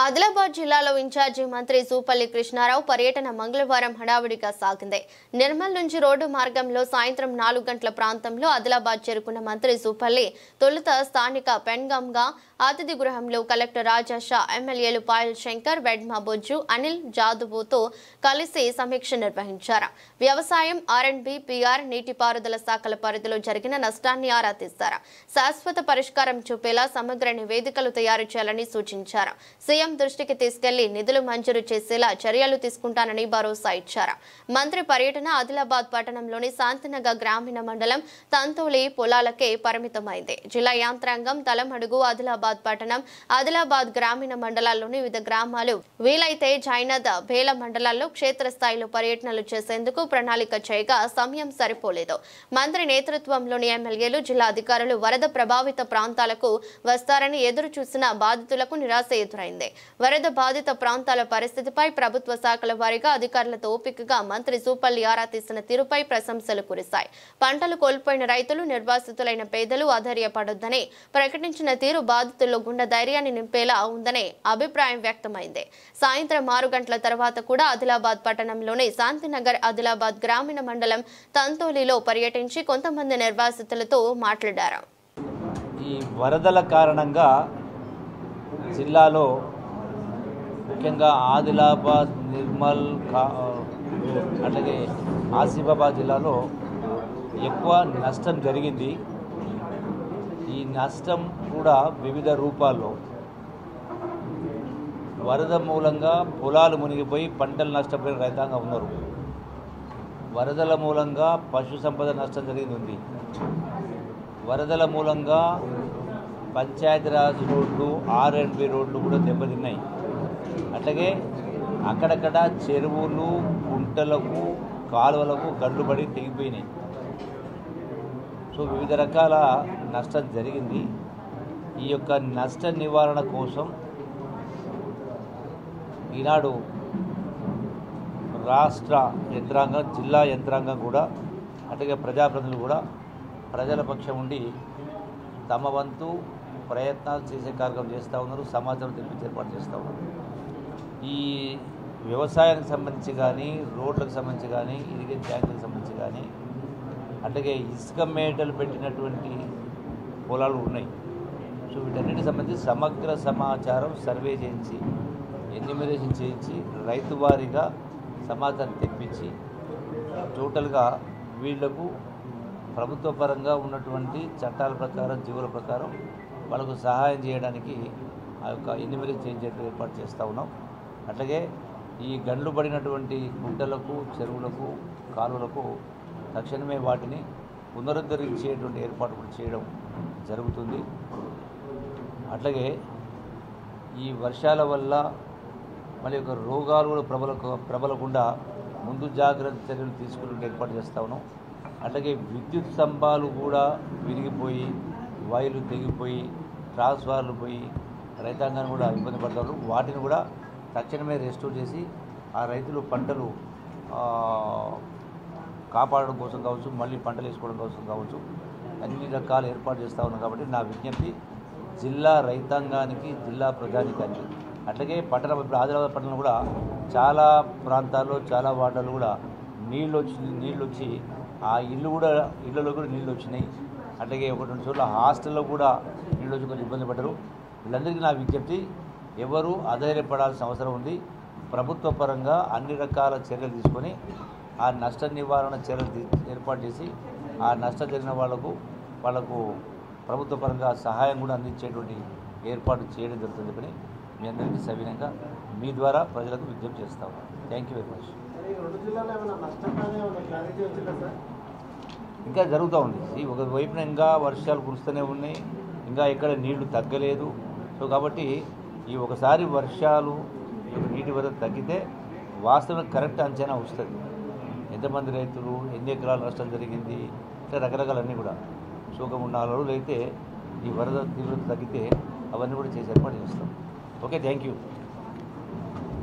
ఆదిలాబాద్ జిల్లాలో ఇన్ఛార్జి మంత్రి సూపల్లి కృష్ణారావు పర్యటన మంగళవారం హడావుడిగా సాగింది. నిర్మల్ నుంచి రోడ్డు మార్గంలో సాయంత్రం 4 గంటల ప్రాంతంలో ఆదిలాబాద్ చేరుకున్న మంత్రి సూపల్లి తొలుత స్థానిక పెన్గంగా అతిథి గృహంలో కలెక్టర్ రాజా షా, ఎమ్మెల్యేలు పాయల్ శంకర్, వెడ్మా బొజ్జు, అనిల్ జాదుబుతో కలిసి సమీక్ష నిర్వహించారు. వ్యవసాయం, ఆర్ఎండ్బి, పిఆర్, నీటిపారుదల శాఖల పరిధిలో జరిగిన నష్టాన్ని ఆరా తీశారు. శాశ్వత పరిష్కారం చూపేలా సమగ్ర నివేదికలు తయారు చేయాలని సూచించారు. సీఎం దృష్టికి తీసుకెళ్లి నిధులు మంజూరు చేసేలా చర్యలు తీసుకుంటానని భరోసా ఇచ్చారు. మంత్రి పర్యటన ఆదిలాబాద్ పట్టణంలోని శాంతినగర్ గ్రామీణ మండలం తంతోలి పొలాలకే పరిమితమైంది. జిల్లా యంత్రాంగం తలమడుగు, ఆదిలాబాద్ పట్టణం, ఆదిలాబాద్ గ్రామీణ మండలాల్లోని వివిధ గ్రామాలు, వీలైతే జైనద్, భేల మండలాల్లో క్షేత్రస్థాయిలో పర్యటనలు చేసేందుకు ప్రణాళిక చేయగా సమయం సరిపోలేదు. మంత్రి నేతృత్వంలోని ఎమ్మెల్యేలు, జిల్లా అధికారులు వరద ప్రభావిత ప్రాంతాలకు వస్తారని ఎదురు చూసిన బాధితులకు నిరాశ ఎదురైంది. వరద బాధిత ప్రాంతాల పరిస్థితిపై ప్రభుత్వ శాఖల వారీగా అధికారులతో ఓపికగా మంత్రి సూపల్లి ఆరా తీసిన తీరుపై ప్రశంసలు కురిశాయి. పంటలు కోల్పోయిన రైతులు, నిర్వాసితులైన పేదలు ఆధైర్యపడొద్దని ప్రకటించిన తీరు బాధితుల్లో గుండె ధైర్యాన్ని నింపేలా ఉందనే అభిప్రాయం వ్యక్తమైంది. సాయంత్రం 6 గంటల తర్వాత కూడా ఆదిలాబాద్ పట్టణంలోని శాంతినగర్, ఆదిలాబాద్ గ్రామీణ మండలం తంతోలిలో పర్యటించి కొంతమంది నిర్వాసితులతో మాట్లాడారు. ఈ వరదల కారణంగా జిల్లాలో ముఖ్యంగా ఆదిలాబాద్, నిర్మల్, అట్లాగే ఆసిఫాబాద్ జిల్లాలో ఎక్కువ నష్టం జరిగింది. ఈ నష్టం కూడా వివిధ రూపాల్లో, వరద మూలంగా పొలాలు మునిగిపోయి పంటలు నష్టపోయిన రైతాంగం ఉన్నారు. వరదల మూలంగా పశు సంపద నష్టం జరిగింది ఉంది. వరదల మూలంగా పంచాయతీరాజ్ రోడ్లు, ఆర్ఎండ్బి రోడ్లు కూడా దెబ్బతిన్నాయి. అట్లాగే అక్కడక్కడ చెరువులు, గుంటలకు, కాలువలకు గడ్లు పడి తెగిపోయినాయి. సో వివిధ రకాల నష్టం జరిగింది. ఈ యొక్క నష్ట నివారణ కోసం ఈనాడు రాష్ట్ర యంత్రాంగం, జిల్లా యంత్రాంగం కూడా, అట్లాగే ప్రజాప్రతినిధులు కూడా ప్రజల పక్షం ఉండి తమ వంతు ప్రయత్నాలు చేసే కార్యక్రమం చేస్తూ ఉన్నారు. సమాచారం తెలిపించి ఏర్పాటు చేస్తూ ఉన్నారు. ఈ వ్యవసాయానికి సంబంధించి కానీ, రోడ్లకు సంబంధించి కానీ, ఇరిగేషన్ ట్యాంకులకు సంబంధించి కానీ, అట్లాగే ఇసుక మేటలు పెట్టినటువంటి పొలాలు ఉన్నాయి. సో వీటన్నిటికి సంబంధించి సమగ్ర సమాచారం సర్వే చేయించి, ఎన్యూమరేషన్ చేయించి, రైతు వారీగా సమాచారం తెప్పించి టోటల్గా వీళ్లకు ప్రభుత్వ పరంగా ఉన్నటువంటి చట్టాల ప్రకారం, జీవుల ప్రకారం వాళ్ళకు సహాయం చేయడానికి ఆ యొక్క ఎన్యూమరేషన్ చేయించేట్టు ఏర్పాటు చేస్తూ ఉన్నాం. అట్లాగే ఈ గండ్లు పడినటువంటి గుంటలకు, చెరువులకు, కాలువలకు తక్షణమే వాటిని పునరుద్ధరించేటువంటి ఏర్పాటు కూడా చేయడం జరుగుతుంది. అట్లాగే ఈ వర్షాల వల్ల మళ్ళీ యొక్క రోగాలు కూడా ప్రబలకుండా ముందు జాగ్రత్త చర్యలు తీసుకుని ఏర్పాటు చేస్తూ ఉన్నాం. అట్లాగే విద్యుత్ స్తంభాలు కూడా విరిగిపోయి, వైర్లు తెగిపోయి, ట్రాన్స్ఫార్మర్లు పోయి రైతాంగాన్ని కూడా ఇబ్బంది పడతారు. వాటిని కూడా తక్షణమే రెస్టోర్ చేసి ఆ రైతులు పంటలు కాపాడడం కోసం కావచ్చు, మళ్ళీ పంటలు వేసుకోవడం కోసం కావచ్చు, అన్ని రకాల ఏర్పాటు చేస్తూ ఉన్నాం. కాబట్టి నా విజ్ఞప్తి జిల్లా రైతాంగానికి, జిల్లా ప్రజానికానికి, అట్లాగే పట్టణం, ఇప్పుడు ఆదిలాబాద్ పట్టణంలో కూడా చాలా ప్రాంతాల్లో, చాలా వార్డుల్లో కూడా నీళ్ళు వచ్చి ఆ ఇళ్ళలో కూడా నీళ్ళు వచ్చినాయి. అట్లాగే 1-2 చోట్ల హాస్టల్లో కూడా నీళ్ళు వచ్చి కొంచెం ఇబ్బంది పడ్డారు. వీళ్ళందరికీ నా విజ్ఞప్తి, ఎవరు అధైర్యపడాల్సిన అవసరం ఉంది. ప్రభుత్వ పరంగా అన్ని రకాల చర్యలు తీసుకొని ఆ నష్ట నివారణ చర్యలు ఏర్పాటు చేసి ఆ నష్టం జరిగిన వాళ్లకు ప్రభుత్వ పరంగా సహాయం కూడా అందించేటువంటి ఏర్పాటు చేయడం జరుగుతుంది. పని మీ అందరికీ సవినంగా మీ ద్వారా ప్రజలకు విజ్ఞప్తి చేస్తాము. Thank you very much. ఇంకా జరుగుతూ ఉంది. ఒకవైపున ఇంకా వర్షాలు కురుస్తూనే ఉన్నాయి, ఇంకా ఎక్కడ నీళ్లు తగ్గలేదు. సో కాబట్టి ఈ ఒకసారి వర్షాలు, నీటి వరద తగ్గితే వాస్తవం కరెక్ట్ అంచనా వస్తుంది. ఎంతమంది రైతులు, ఎన్ని ఎకరాల నష్టం జరిగింది, ఇట్లా రకరకాలన్నీ కూడా. సో ఒక 3-4 రోజులు అయితే ఈ వరద తీవ్రత తగ్గితే అవన్నీ కూడా చేసి ఏర్పాటు చేస్తాం. Okay, thank you.